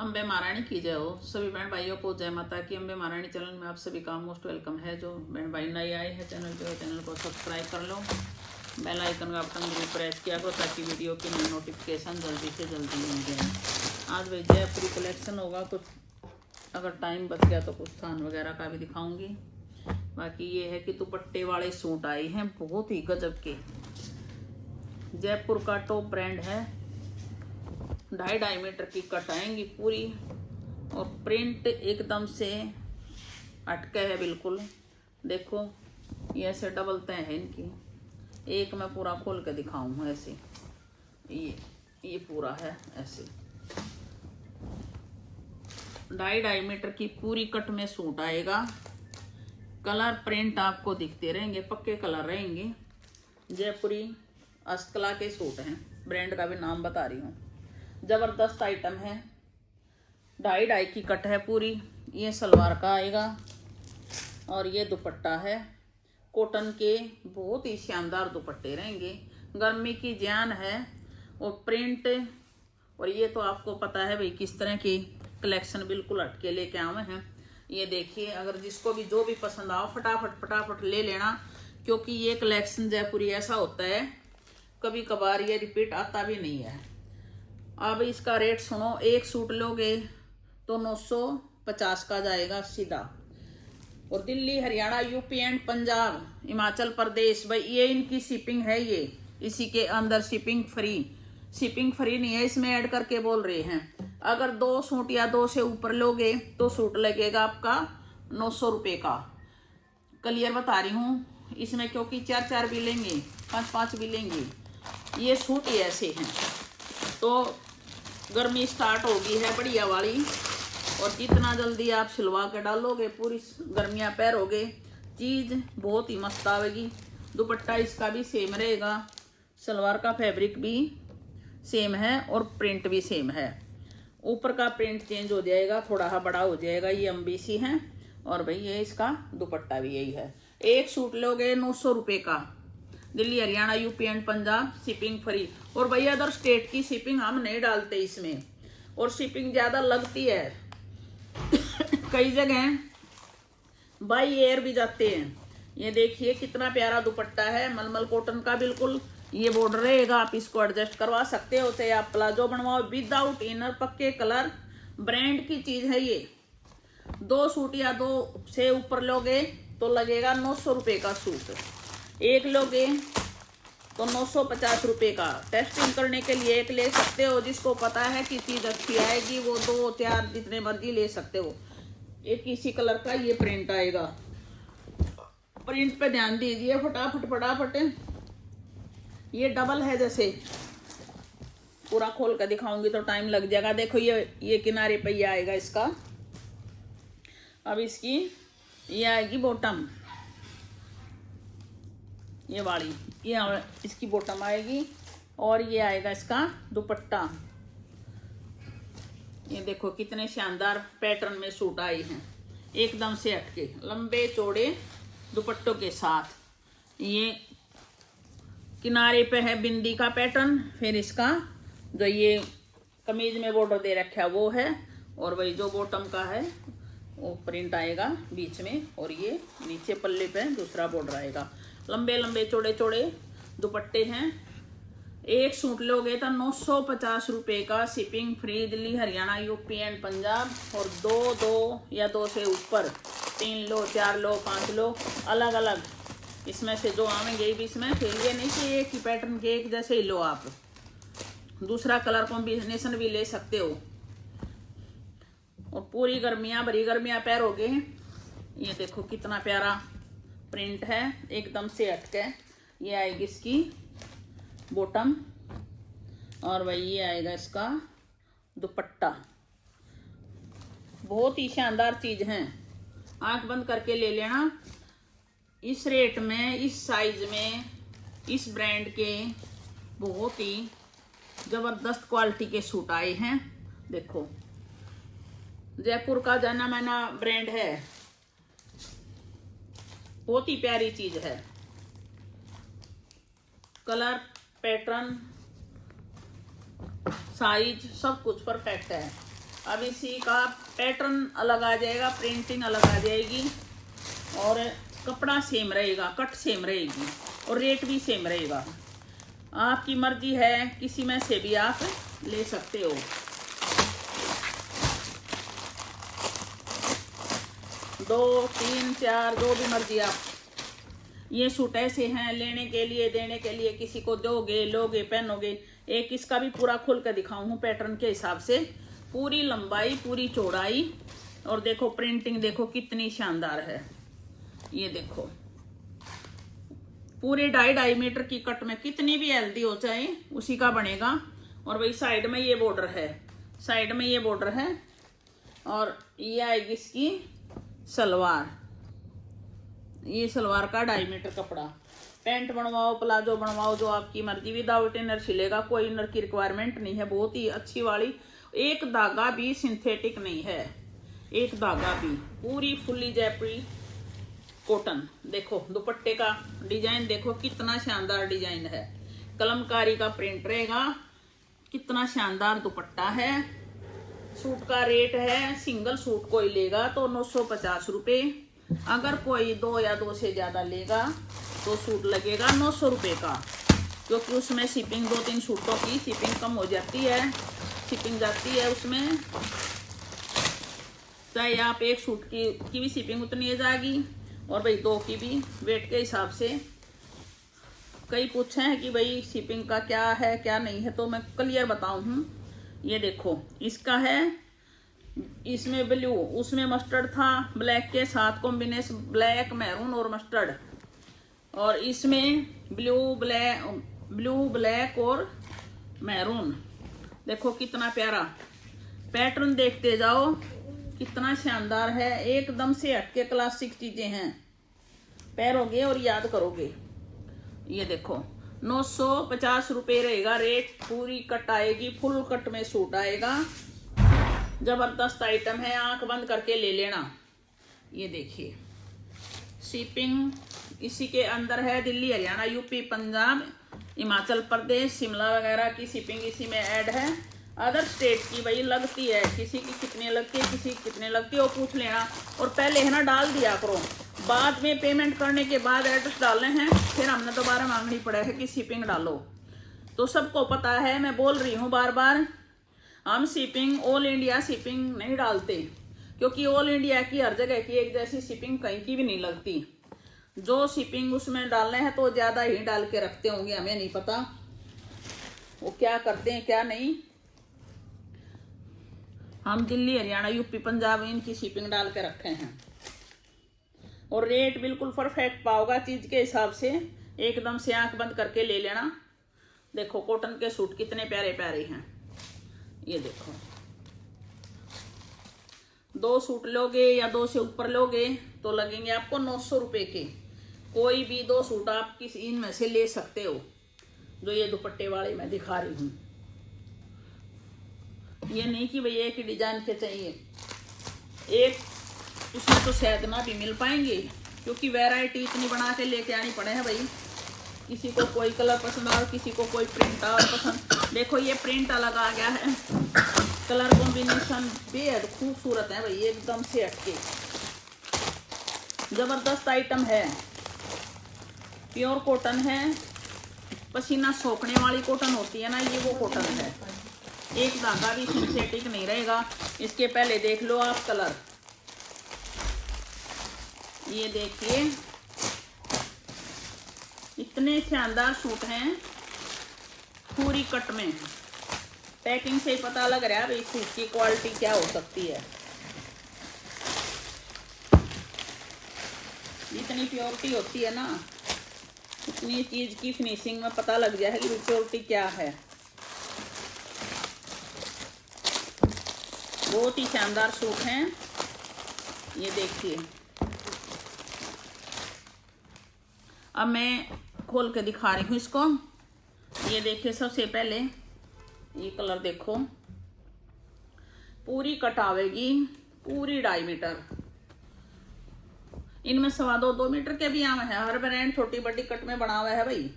अम्बे महारानी की जय हो। सभी बहन भाइयों को जय माता की। अम्बे महारानी चैनल में आप सभी का मोस्ट वेलकम है। जो बहन भाई नए आए हैं चैनल पे, चैनल को सब्सक्राइब कर लो, बेल आइकन का बटन जरूर प्रेस किया करो ताकि वीडियो की नोटिफिकेशन जल्दी से जल्दी मिल जाए। आज भाई जयपुरी कलेक्शन होगा, कुछ अगर टाइम बच गया तो कुछ थान वगैरह का भी दिखाऊंगी। बाकी ये है कि दुपट्टे वाले सूट आए हैं बहुत ही गजब के। जयपुर का टॉप ब्रांड है। 2.5 मीटर की कट आएंगी पूरी, और प्रिंट एकदम से अटके है बिल्कुल। देखो ये ऐसे डबल तय है इनकी। एक मैं पूरा खोल के दिखाऊं ऐसे। ये पूरा है ऐसे। 2.5 मीटर की पूरी कट में सूट आएगा। कलर प्रिंट आपको दिखते रहेंगे, पक्के कलर रहेंगे। जयपुरी हस्तकला के सूट हैं, ब्रांड का भी नाम बता रही हूँ। जबरदस्त आइटम है। 2.5 की कट है पूरी। ये सलवार का आएगा और ये दुपट्टा है। कॉटन के बहुत ही शानदार दुपट्टे रहेंगे। गर्मी की जान है और प्रिंट। और ये तो आपको पता है भाई किस तरह की कलेक्शन बिल्कुल हटके लेके आए हैं। ये देखिए, अगर जिसको भी जो भी पसंद आओ फटाफट ले लेना, क्योंकि ये कलेक्शन जयपुरी ऐसा होता है कभी कभार ये रिपीट आता भी नहीं है। अब इसका रेट सुनो। एक सूट लोगे तो 950 का जाएगा सीधा। और दिल्ली, हरियाणा, यूपी एंड पंजाब, हिमाचल प्रदेश, भाई ये इनकी शिपिंग है। ये इसी के अंदर शिपिंग फ्री नहीं है, इसमें ऐड करके बोल रहे हैं। अगर 2 सूट या 2 से ऊपर लोगे तो सूट लगेगा आपका 900 रुपये का। क्लियर बता रही हूँ इसमें, क्योंकि 4 भी लेंगे, 5 भी लेंगे। ये सूट ही ऐसे हैं। तो गर्मी स्टार्ट होगी है बढ़िया वाली, और जितना जल्दी आप सिलवा के डालोगे पूरी गर्मियाँ पैरोगे। चीज़ बहुत ही मस्त आवेगी। दुपट्टा इसका भी सेम रहेगा, सलवार का फैब्रिक भी सेम है और प्रिंट भी सेम है। ऊपर का प्रिंट चेंज हो जाएगा, थोड़ा बड़ा हो जाएगा। ये अम्बीसी है और भाई ये इसका दुपट्टा भी यही है। एक सूट लोगे 900 रुपये का। Delhi, Haryana, UP and Punjab, shipping free. और भैया अदर स्टेट की शिपिंग हम नहीं डालते इसमें, और शिपिंग ज़्यादा लगती है। कई जगह बाई एयर भी जाते हैं। ये देखिए कितना प्यारा दुपट्टा है, मलमल कॉटन का बिल्कुल। ये बॉर्डर रहेगा, आप इसको एडजस्ट करवा सकते हो, चाहे आप प्लाजो बनवाओ विदाउट इनर, पक्के कलर, ब्रांड की चीज़ है ये। 2 सूट या 2 से ऊपर लोगे तो लगेगा 900 रुपये का सूट। एक लोगे तो 950 रुपये का। टेस्टिंग करने के लिए एक ले सकते हो, जिसको पता है कि चीज़ अच्छी आएगी वो 2, 4 जितने मर्जी ले सकते हो। एक इसी कलर का ये प्रिंट आएगा। प्रिंट पे ध्यान दीजिए, फटाफट। ये डबल है, जैसे पूरा खोल कर दिखाऊंगी तो टाइम लग जाएगा। देखो ये किनारे पे ये आएगा इसका। अब इसकी ये आएगी बॉटम, ये वाली, ये इसकी बॉटम आएगी। और ये आएगा इसका दुपट्टा। ये देखो कितने शानदार पैटर्न में सूट आए हैं, एकदम से हटके लंबे चौड़े दुपट्टों के साथ। ये किनारे पे है बिंदी का पैटर्न, फिर इसका जो ये कमीज में बॉर्डर दे रखा है वो है, और वही जो बॉटम का है वो प्रिंट आएगा बीच में, और ये नीचे पल्ले पे दूसरा बॉर्डर आएगा। लंबे चौड़े दुपट्टे हैं। एक सूट लोगे तो 950 रुपये का, shipping free, Delhi, Haryana, UP and Punjab. और 2 या 2 से ऊपर 3 लो, 4 लो, 5 लो, अलग अलग इसमें से जो आवेंगे इसमें। फिर ये नहीं कि एक ही पैटर्न के एक जैसे ही लो, आप दूसरा कलर कॉम्बिनेशन भी ले सकते हो। और पूरी बड़ी गर्मियाँ पैरोगे। ये देखो कितना प्यारा प्रिंट है, एकदम से हटके। ये आएगी इसकी बॉटम, और वही ये आएगा इसका दुपट्टा। बहुत ही शानदार चीज़ है, आंख बंद करके ले लेना। इस रेट में, इस साइज में, इस ब्रांड के बहुत ही ज़बरदस्त क्वालिटी के सूट आए हैं। देखो जयपुर का जाना माना ब्रांड है, बहुत ही प्यारी चीज़ है। कलर, पैटर्न, साइज सब कुछ परफेक्ट है। अब इसी का पैटर्न अलग आ जाएगा, प्रिंटिंग अलग आ जाएगी, और कपड़ा सेम रहेगा, कट सेम रहेगी, और रेट भी सेम रहेगा। आपकी मर्जी है, किसी में से भी आप ले सकते हो। दो, तीन, चार, जो भी मर्जी आप। ये सूट ऐसे हैं लेने के लिए, देने के लिए, किसी को दोगे, लोगे, पहनोगे। एक इसका भी पूरा खोल कर दिखाऊं हूँ पैटर्न के हिसाब से, पूरी लंबाई, पूरी चौड़ाई, और देखो प्रिंटिंग देखो कितनी शानदार है। ये देखो पूरे 2.5 मीटर की कट में, कितनी भी हेल्दी हो चाहे उसी का बनेगा। और वही साइड में ये बॉर्डर है, साइड में ये बॉर्डर है, और ये आएगी इसकी सलवार। ये सलवार का 2.5 मीटर कपड़ा। पैंट बनवाओ, प्लाजो बनवाओ, जो आपकी मर्जी, विदाउट इनर सिलेगा, कोई इनर की रिक्वायरमेंट नहीं है। बहुत ही अच्छी वाली, एक धागा भी सिंथेटिक नहीं है, एक धागा भी, पूरी फुल्ली जयपुरी कॉटन। देखो दुपट्टे का डिजाइन देखो कितना शानदार डिजाइन है, कलमकारी का प्रिंट रहेगा, कितना शानदार दुपट्टा है। सूट का रेट है, सिंगल सूट कोई लेगा तो 950 रुपये, अगर कोई 2 या 2 से ज़्यादा लेगा तो सूट लगेगा 900 रुपये का, क्योंकि उसमें शिपिंग 2-3 सूटों की शिपिंग कम हो जाती है, शिपिंग जाती है उसमें। चाहे आप एक सूट की भी शिपिंग उतनी है जाएगी, और भाई 2 की भी, वेट के हिसाब से। कई पूछे हैं कि भाई शिपिंग का क्या है क्या नहीं है, तो मैं क्लियर बताऊँ हूँ। ये देखो इसका है, इसमें ब्लू, उसमें मस्टर्ड था, ब्लैक के साथ कॉम्बिनेशन, ब्लैक, मैरून और मस्टर्ड, और इसमें ब्लू ब्लैक और मैरून। देखो कितना प्यारा पैटर्न, देखते जाओ कितना शानदार है, एकदम से हटके क्लासिक चीजें हैं, पहनोगे और याद करोगे। ये देखो 950 रुपये रहेगा रेट, पूरी कट आएगी, फुल कट में सूट आएगा, जबरदस्त आइटम है, आंख बंद करके ले लेना। ये देखिए शिपिंग इसी के अंदर है, दिल्ली, हरियाणा, यूपी, पंजाब, हिमाचल प्रदेश, शिमला वगैरह की शिपिंग इसी में ऐड है। अदर स्टेट की भाई लगती है, किसी की कितने लगती है, किसी की कितने लगती है, वो पूछ लेना, और पहले है ना डाल दिया करो, बाद में पेमेंट करने के बाद एड्रेस डालने हैं, फिर हमने दोबारा मांगनी पड़े है कि शिपिंग डालो। तो सबको पता है, मैं बोल रही हूँ बार बार, हम शिपिंग ऑल इंडिया शिपिंग नहीं डालते, क्योंकि ऑल इंडिया की हर जगह की एक जैसी शिपिंग कहीं की भी नहीं लगती। जो शिपिंग उसमें डालने हैं तो ज़्यादा ही डाल के रखते होंगे, हमें नहीं पता वो क्या करते हैं क्या नहीं। हम दिल्ली, हरियाणा, यूपी, पंजाब इनकी शिपिंग डाल के रखे हैं, और रेट बिल्कुल परफेक्ट पाओगा चीज़ के हिसाब से, एकदम से आंख बंद करके ले लेना। देखो कॉटन के सूट कितने प्यारे प्यारे हैं। ये देखो 2 सूट लोगे या 2 से ऊपर लोगे तो लगेंगे आपको 900 रुपये के। कोई भी 2 सूट आप किसी इनमें से ले सकते हो, जो ये दुपट्टे वाले मैं दिखा रही हूँ। ये नहीं कि भाई एक ही डिजाइन के चाहिए, एक उसमें तो शायद ना भी मिल पाएंगे, क्योंकि वैरायटी इतनी बना के लेके आनी पड़े हैं भाई। किसी को कोई कलर पसंद आ, किसी को कोई प्रिंट और पसंद। देखो ये प्रिंट अलग आ गया है, कलर कॉम्बिनेशन बेहद खूबसूरत है भाई, एकदम से हटके जबरदस्त आइटम है। प्योर कॉटन है, पसीना सोखने वाली कॉटन होती है ना, ये वो कॉटन है, एक धागा भी सिंथेटिक नहीं रहेगा। इसके पहले देख लो आप कलर, ये देखिए इतने शानदार सूट हैं, पूरी कट में। पैकिंग से ही पता लग रहा है भाई सूट की क्वालिटी क्या हो सकती है। जितनी प्योरिटी होती है ना, उतनी चीज की फिनिशिंग में पता लग जाएगी कि प्योरिटी क्या है। बहुत ही शानदार सूट हैं, ये देखिए। अब मैं खोल के दिखा रही हूँ इसको। ये देखिए सबसे पहले ये कलर देखो, पूरी कट आवेगी, पूरी 2.5 मीटर। इनमें 2.25-2 मीटर के भी आवे हैं, हर ब्रांड छोटी बड़ी कट में बना हुआ है भाई,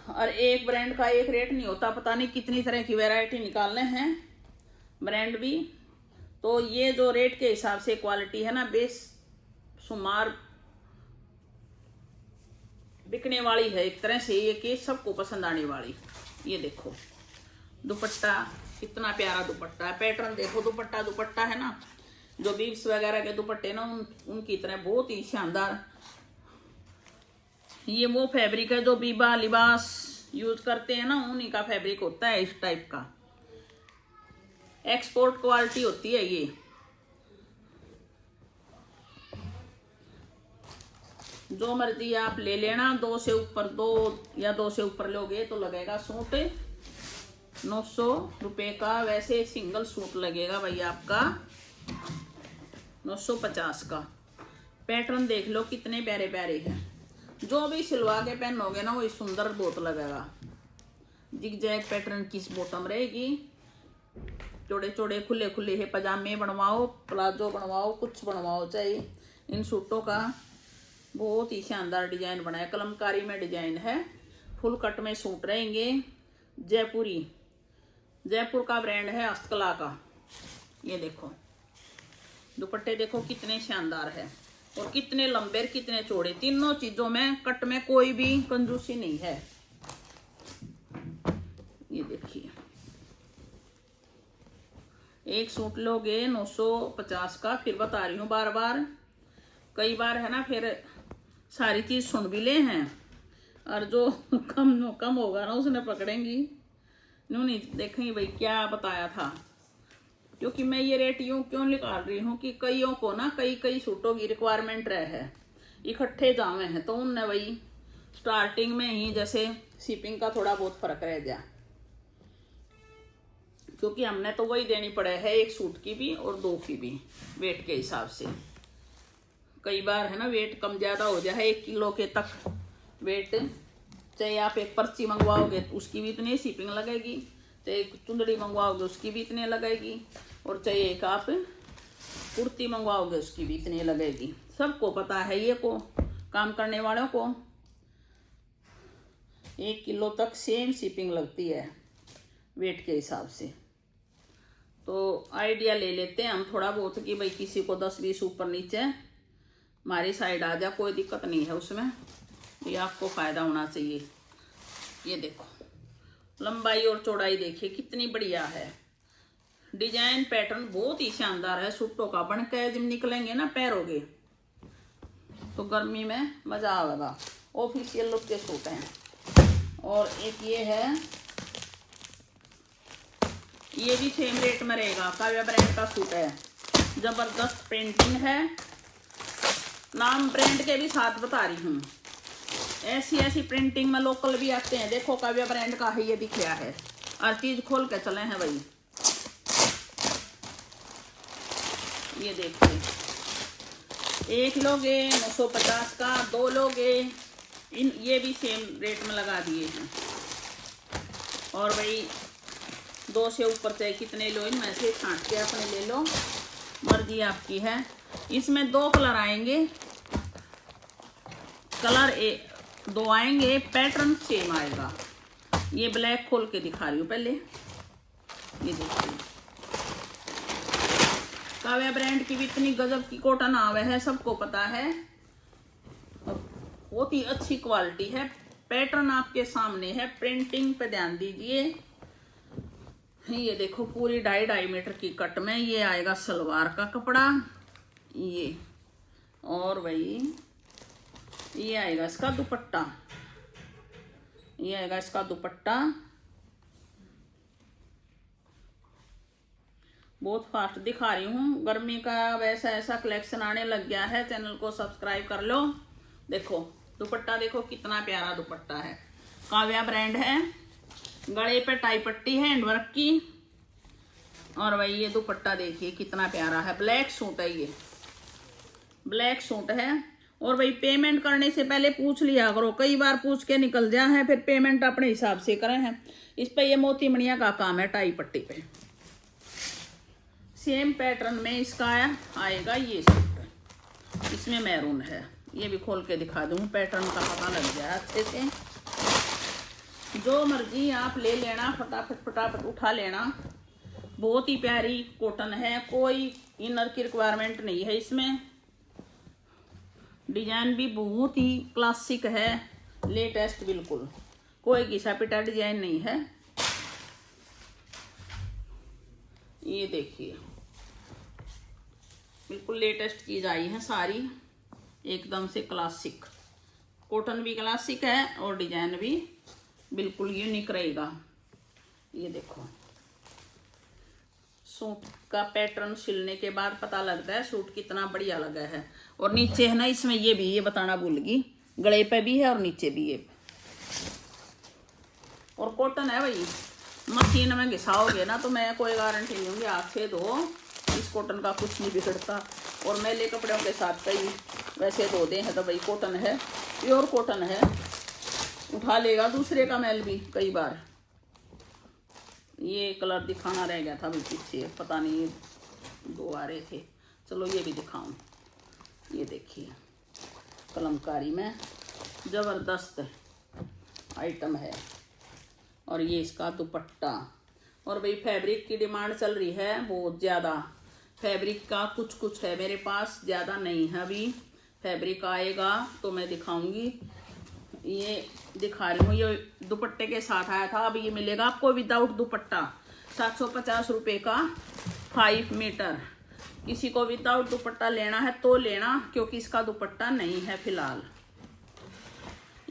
और एक ब्रांड का एक रेट नहीं होता, पता नहीं कितनी तरह की वैरायटी निकालने हैं। ब्रांड भी। तो ये जो रेट के हिसाब से क्वालिटी है ना, बेशुमार बिकने वाली है एक तरह से ये, कि सबको पसंद आने वाली। ये देखो दुपट्टा, कितना प्यारा दुपट्टा है। पैटर्न देखो, दुपट्टा है ना, जो बीब्स वगैरह के दुपट्टे ना उनकी तरह बहुत ही शानदार। ये वो फैब्रिक है जो बीबा लिबास यूज करते हैं ना, उन्हीं का फैब्रिक होता है इस टाइप का। एक्सपोर्ट क्वालिटी होती है ये। जो मर्जी आप ले लेना। 2 से ऊपर, 2 या 2 से ऊपर लोगे तो लगेगा सूट 900 रुपये का। वैसे सिंगल सूट लगेगा भाई आपका 950 का। पैटर्न देख लो कितने प्यारे प्यारे हैं। जो भी सिलवा के पहनोगे ना वही सुंदर बहुत लगेगा। जिग जैग पैटर्न की बॉटम रहेगी। चौड़े चौड़े खुले खुले है पजामे बनवाओ, प्लाजो बनवाओ, कुछ बनवाओ चाहे इन सूटों का। बहुत ही शानदार डिजाइन बनाया, कलमकारी में डिजाइन है। फुल कट में सूट रहेंगे। जयपुरी, जयपुर का ब्रांड है हस्तकला का। ये देखो दुपट्टे देखो कितने शानदार है, और कितने लंबे कितने चौड़े। तीनों चीजों में कट में कोई भी कंजूसी नहीं है। ये देखिए, एक सूट लोगे 950 का। फिर बता रही हूँ बार बार, कई बार है ना फिर सारी चीज सुन भी ले हैं, और जो कम होगा ना उसने पकड़ेंगी, नहीं देखेंगे भाई क्या बताया था। क्योंकि मैं ये रेट यूं क्यों निकाल रही हूँ कि कईयों को ना कई सूटों की रिक्वायरमेंट रहे है, इकट्ठे जावे हैं, तो उनने वही स्टार्टिंग में ही जैसे शिपिंग का थोड़ा बहुत फर्क रह गया। क्योंकि हमने तो वही देनी पड़े है, एक सूट की भी और 2 की भी वेट के हिसाब से। कई बार है ना वेट कम ज़्यादा हो जाए, 1 किलो के तक वेट। चाहे आप एक पर्ची मंगवाओगे तो उसकी भी इतनी शिपिंग लगेगी, चाहे एक चुंदड़ी मंगवाओगे उसकी भी इतने लगेगी, और चाहे एक आप कुर्ती मंगवाओगे उसकी भी इतनी लगेगी। सबको पता है ये, को काम करने वालों को 1 किलो तक सेम शिपिंग लगती है वेट के हिसाब से। तो आइडिया ले लेते हैं हम थोड़ा बहुत कि भाई किसी को 10-20 ऊपर नीचे हमारी साइड आ जा, कोई दिक्कत नहीं है उसमें। ये आपको फ़ायदा होना चाहिए। ये देखो लंबाई और चौड़ाई देखिए कितनी बढ़िया है। डिजाइन पैटर्न बहुत ही शानदार है। सूटों का बन के जब निकलेंगे ना पैरोगे तो गर्मी में मज़ा आएगा। ऑफिशियल लुक के सूट हैं। और एक ये है, ये भी सेम रेट में रहेगा। काव्या ब्रांड का सूट है, जबरदस्त प्रिंटिंग है। नाम ब्रांड के भी साथ बता रही हूँ। ऐसी प्रिंटिंग में लोकल भी आते हैं। देखो काव्या ब्रांड का है, ये दिख रहा है। हर चीज खोल के चले हैं भाई। ये देखिए, 1 लोगे 950 का, 2 लोगे ये भी सेम रेट में लगा दिए हैं। और भाई 2 से ऊपर चाहे कितने लो, इनमें से छांट के अपने ले लो, मर्जी आपकी है। इसमें 2 कलर आएंगे, कलर 2 आएंगे, पैटर्न सेम आएगा। ये ब्लैक खोल के दिखा रही हूँ पहले। ये देखिए काव्या ब्रांड की भी इतनी गजब की कॉटन आवे है, सबको पता है। बहुत ही अच्छी क्वालिटी है। पैटर्न आपके सामने है, प्रिंटिंग पे ध्यान दीजिए। ये देखो पूरी 2.5 मीटर की कट में ये आएगा सलवार का कपड़ा। ये और भाई ये आएगा इसका दुपट्टा। ये आएगा इसका दुपट्टा। बहुत फास्ट दिखा रही हूँ, गर्मी का वैसा ऐसा कलेक्शन आने लग गया है। चैनल को सब्सक्राइब कर लो। देखो दुपट्टा देखो कितना प्यारा दुपट्टा है। काव्या ब्रांड है, गले पे टाई पट्टी है हैंडवर्क की। और भाई ये दुपट्टा देखिए कितना प्यारा है। ब्लैक सूट है, ये ब्लैक सूट है। और भाई पेमेंट करने से पहले पूछ लिया करो, कई बार पूछ के निकल जाए हैं, फिर पेमेंट अपने हिसाब से करें हैं। इस पे ये मोती मणिया का काम है, टाई पट्टी पे। सेम पैटर्न में इसका आएगा ये सूट। इसमें मैरून है। ये भी खोल के दिखा दूँ, पैटर्न का पता लग जाए अच्छे से। जो मर्जी आप ले लेना, फटाफट उठा लेना। बहुत ही प्यारी कॉटन है, कोई इनर की रिक्वायरमेंट नहीं है इसमें। डिजाइन भी बहुत ही क्लासिक है, लेटेस्ट, बिल्कुल कोई घिसा पिटा डिजाइन नहीं है। ये देखिए बिल्कुल लेटेस्ट चीज आई है सारी, एकदम से क्लासिक। कॉटन भी क्लासिक है और डिजाइन भी बिल्कुल यूनिक रहेगा। ये देखो, सूट का पैटर्न सिलने के बाद पता लगता है सूट कितना बढ़िया लगा है। और नीचे है ना इसमें, ये भी, ये बताना भूल गई, गले पे भी है और नीचे भी है। और कॉटन है भाई, मशीन में घिसाओगे ना तो मैं कोई गारंटी नहीं दूंगी, हाथ से धो, इस कॉटन का कुछ नहीं बिगड़ता। और मैले कपड़ों के साथ कई वैसे धो दे हैं तो भाई कॉटन है, प्योर कॉटन है, उठा लेगा दूसरे का मैल भी कई बार। ये कलर दिखाना रह गया था भाई पीछे, पता नहीं दो आ रहे थे, चलो ये भी दिखाऊं। ये देखिए कलमकारी में ज़बरदस्त आइटम है। और ये इसका दुपट्टा। और भाई फैब्रिक की डिमांड चल रही है बहुत ज़्यादा, फैब्रिक का कुछ कुछ है मेरे पास, ज़्यादा नहीं है। अभी फैब्रिक आएगा तो मैं दिखाऊंगी। ये दिखा रही हूँ, ये दुपट्टे के साथ आया था, अब ये मिलेगा आपको विदाउट दुपट्टा, 750 रुपये का 5 मीटर। किसी को विदाउट दुपट्टा लेना है तो लेना, क्योंकि इसका दुपट्टा नहीं है फिलहाल।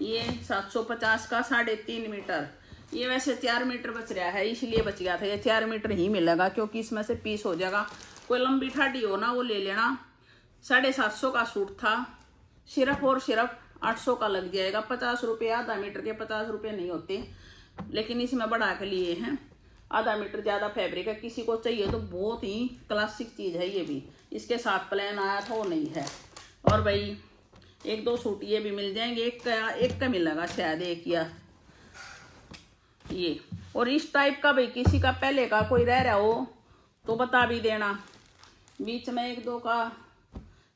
ये 750 का 3.5 मीटर। ये वैसे 4 मीटर बच रहा है, इसलिए बच गया था, ये 4 मीटर ही मिलेगा, क्योंकि इसमें से पीस हो जाएगा। कोई लंबी ठाडी हो ना वो ले लेना। 750 का सूट था, सिर्फ और सिर्फ 800 का लग जाएगा। 50 रुपये आधा मीटर के, 50 रुपये नहीं होते, लेकिन इसमें बढ़ा के लिए हैं। आधा मीटर ज़्यादा फैब्रिक है, किसी को चाहिए तो बहुत ही क्लासिक चीज़ है। ये भी इसके साथ प्लान आया था, वो नहीं है। और भाई 1-2 सूट ये भी मिल जाएंगे, एक का मिलेगा शायद, एक या ये। और इस टाइप का भाई किसी का पहले का कोई रह रहा हो तो बता भी देना। बीच में 1-2 का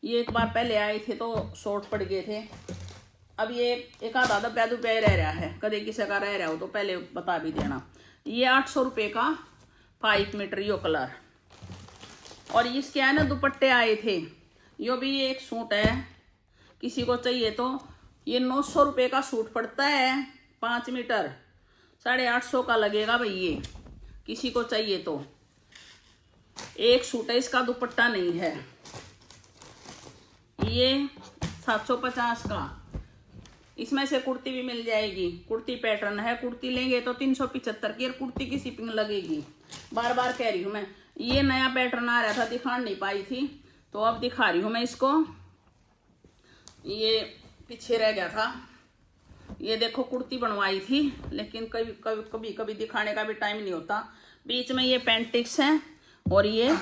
ये एक बार पहले आए थे तो शॉर्ट पड़ गए थे। अब ये एक आधा दब्या दुब्या रह रहा है, कदे किसी का रह रहा हो तो पहले बता भी देना। ये 800 रुपये का 5 मीटर यो कलर। और इसके है ना दुपट्टे आए थे, यो भी एक सूट है, किसी को चाहिए तो। ये 900 रुपये का सूट पड़ता है, 5 मीटर, 850 का लगेगा भाई। ये किसी को चाहिए तो, एक सूट है, इसका दुपट्टा नहीं है। ये 750 का, इसमें से कुर्ती भी मिल जाएगी, कुर्ती पैटर्न है। कुर्ती लेंगे तो 375 की, और कुर्ती की शिपिंग लगेगी। बार बार कह रही हूँ मैं, ये नया पैटर्न आ रहा था, दिखा नहीं पाई थी तो अब दिखा रही हूँ मैं इसको। ये पीछे रह गया था, ये देखो कुर्ती बनवाई थी, लेकिन कभी दिखाने का भी टाइम नहीं होता। बीच में ये पेंटिक्स है और ये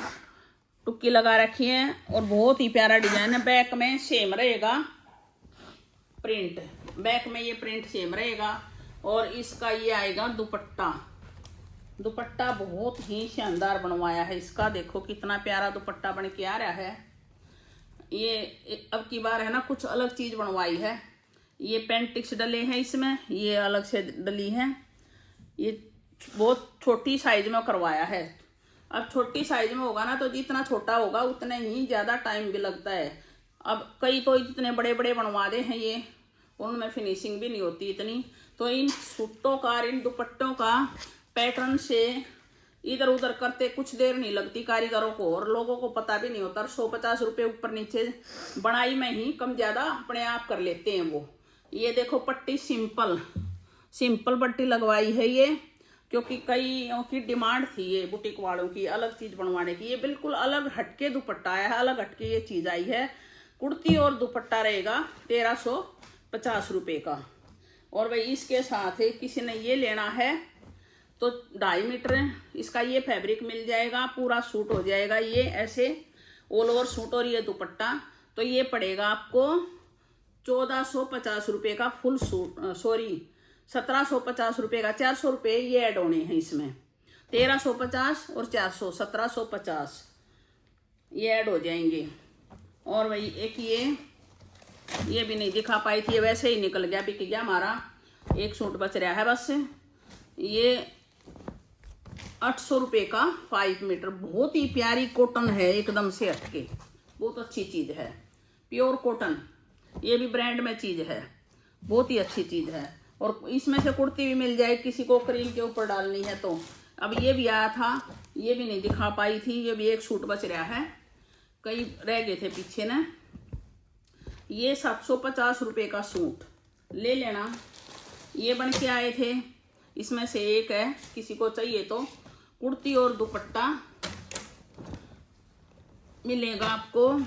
टुक्की लगा रखी है, और बहुत ही प्यारा डिजाइन है। बैक में सेम रहेगा प्रिंट, बैक में ये प्रिंट सेम रहेगा। और इसका ये आएगा दुपट्टा। दुपट्टा बहुत ही शानदार बनवाया है इसका, देखो कितना प्यारा दुपट्टा बन के आ रहा है। ये अब की बार है ना कुछ अलग चीज बनवाई है। ये पेंटिक्स डले हैं इसमें, ये अलग से डली है। ये बहुत छोटी साइज में करवाया है। अब छोटी साइज में होगा ना तो जितना छोटा होगा उतना ही ज़्यादा टाइम भी लगता है। अब कई तो इतने बड़े बड़े बनवा दे हैं ये, उनमें फिनिशिंग भी नहीं होती इतनी। तो इन सूटों का, इन दुपट्टों का पैटर्न से इधर उधर करते कुछ देर नहीं लगती कारीगरों को, और लोगों को पता भी नहीं होता। 150 रुपये ऊपर नीचे बनाई में ही कम ज़्यादा अपने आप कर लेते हैं वो। ये देखो पट्टी सिंपल पट्टी लगवाई है ये, क्योंकि कईयों की डिमांड थी ये बुटीक वालों की अलग चीज़ बनवाने की। ये बिल्कुल अलग हटके दुपट्टा आया है, अलग हटके ये चीज़ आई है। कुर्ती और दुपट्टा रहेगा 1350 रुपये का। और भाई इसके साथ किसी ने ये लेना है तो 2.5 मीटर इसका ये फैब्रिक मिल जाएगा, पूरा सूट हो जाएगा ये ऐसे ऑल ओवर सूट। और ये दुपट्टा तो ये पड़ेगा आपको 1450 रुपये का फुल सूट, 1750 रुपये का। 400 रुपये ये ऐड होने हैं इसमें, 1350 और 400, 1750 ये ऐड हो जाएंगे। और भाई एक ये भी नहीं दिखा पाई थी, ये वैसे ही निकल गया, बिक गया हमारा। एक सूट बच रहा है बस। ये 800 रुपये का 5 मीटर। बहुत ही प्यारी कॉटन है, एकदम से हटके, बहुत अच्छी चीज़ है, प्योर कॉटन। ये भी ब्रांड में चीज़ है, बहुत ही अच्छी चीज़ है। और इसमें से कुर्ती भी मिल जाए किसी को क्रीम के ऊपर डालनी है तो। अब ये भी आया था, ये भी नहीं दिखा पाई थी, ये भी एक सूट बच रहा है, कई रह गए थे पीछे ना। ये 750 रुपये का सूट ले लेना। ये बन के आए थे, इसमें से एक है, किसी को चाहिए तो कुर्ती और दुपट्टा मिलेगा आपको।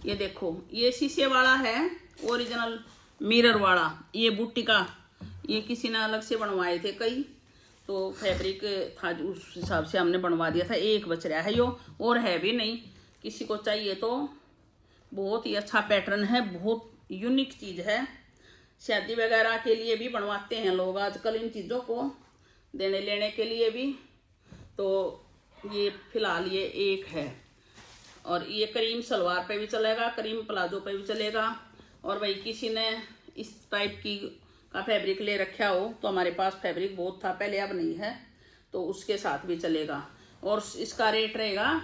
ये देखो, ये शीशे वाला है, ओरिजिनल मिरर वाला। ये बूटी का, ये किसी ने अलग से बनवाए थे कई, तो फैब्रिक था उस हिसाब से हमने बनवा दिया था। एक बच रहा है यो, और है भी नहीं, किसी को चाहिए तो। बहुत ही अच्छा पैटर्न है, बहुत यूनिक चीज़ है। शादी वगैरह के लिए भी बनवाते हैं लोग आजकल इन चीज़ों को, देने लेने के लिए भी। तो ये फिलहाल ये एक है। और ये क्रीम सलवार पे भी चलेगा, क्रीम प्लाजो पे भी चलेगा। और भाई किसी ने इस टाइप की का फैब्रिक ले रखा हो तो हमारे पास फैब्रिक बहुत था पहले, अब नहीं है, तो उसके साथ भी चलेगा। और इसका रेट रहेगा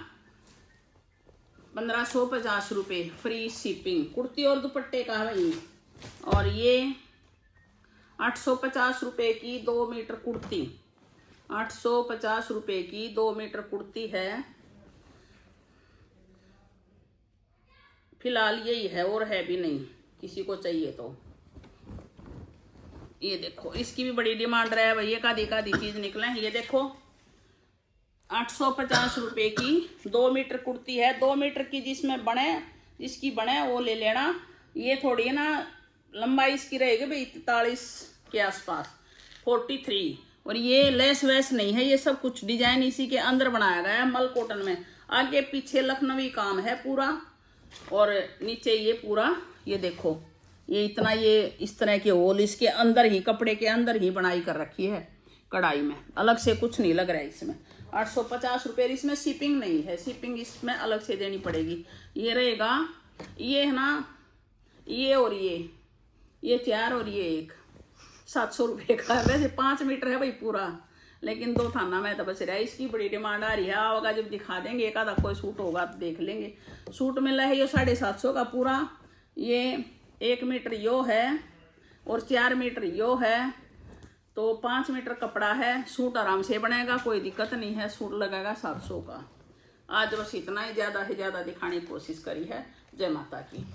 1550 रुपये, फ्री शिपिंग। कुर्ती और दुपट्टे का भाई। और ये 850 रुपये की 2 मीटर कुर्ती, 850 रुपये की 2 मीटर कुर्ती है। फिलहाल यही है, और है भी नहीं, किसी को चाहिए तो। ये देखो, इसकी भी बड़ी डिमांड रहा है भाई, एक आधी चीज निकले। ये देखो 850 रुपये की 2 मीटर कुर्ती है, 2 मीटर की, जिसकी बने वो ले लेना। ये थोड़ी है ना, लंबाई इसकी रहेगी भाई 43 के आसपास, 43। और ये लेस वैस नहीं है, ये सब कुछ डिजाइन इसी के अंदर बनाया गया है, मल कॉटन में। आगे पीछे लखनवी काम है पूरा, और नीचे ये पूरा, ये देखो, ये इतना, ये इस तरह के होल इसके अंदर ही, कपड़े के अंदर ही बनाई कर रखी है कढ़ाई में, अलग से कुछ नहीं लग रहा है इसमें। 850 रुपये। इसमें शिपिंग नहीं है, शिपिंग इसमें अलग से देनी पड़ेगी। ये रहेगा, ये है ना, ये और ये 4 और ये 1, 700 रुपये का। वैसे 5 मीटर है भाई पूरा, लेकिन 2 थाना में तो बच रहा है। इसकी बड़ी डिमांड आ रही है, आओगा जब दिखा देंगे, एक आधा कोई सूट होगा तो देख लेंगे। सूट मिला है ये 750 का पूरा। ये 1 मीटर यो है और 4 मीटर यो है, तो 5 मीटर कपड़ा है। सूट आराम से बनेगा, कोई दिक्कत नहीं है। सूट लगेगा 700 का। आज बस इतना ही, ज़्यादा से ज़्यादा दिखाने की कोशिश करी है। जय माता की।